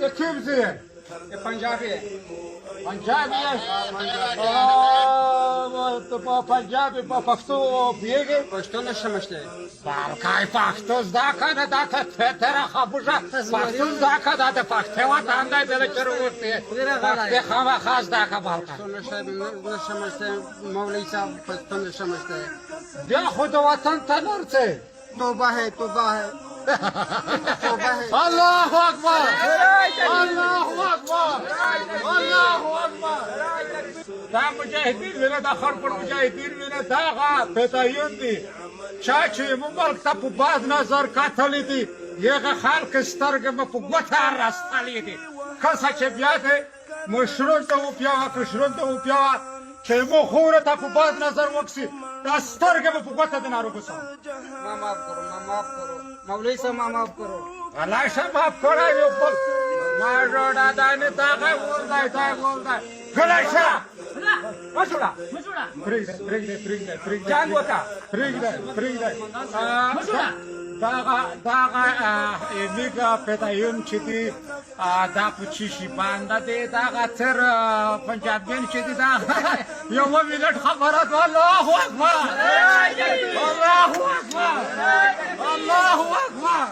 ये किमसे है? ये पंजाबी है। पंजाबी है। तो पंजाबी पख्तो पिएगे? पश्तो न समझते। बालकाय पख्तोस दाखा न दाखा तेरा खाबुशा पख्तोस दाखा दाते पख्ते वा तांदा बेले चरोते पख्ते खावा खास दाखा बालका न समझते मौलवी साहब पश्तो न समझते। या खुद वतन तनर से तौबा है तौबा है तौबा है। अल्लाह अकबर अल्लाह अकबर अल्लाह अकबर दा मुजाहिदीन वेला दा खरपुर मुजाहिदीन वेला दागा पेतायुंदी चाची मुबारक ता په باز نظر کاتلې دي یغه خلک سترګې مې په ګوته راستلې دي کسه چې بیا دې مشرون ته وپیاوه کشرون ته وپیاوه چې مو خوره ته په باز نظر وکسي دا سترګې مې په ګوته د ناروغ سم माफ करो माफ करो मौलवी साहब माफ करो। الله شه माफ کړای یو بل ما جوړا دانه تا ولدای ګلایشه मछुड़ा Frigde. जान होता Frigde. Daga emiga petayun chiti da puchishi banda de daga ter पंजाबियन chiti da yom minut khabarat Allahu akbar Allahu akbar Allahu akbar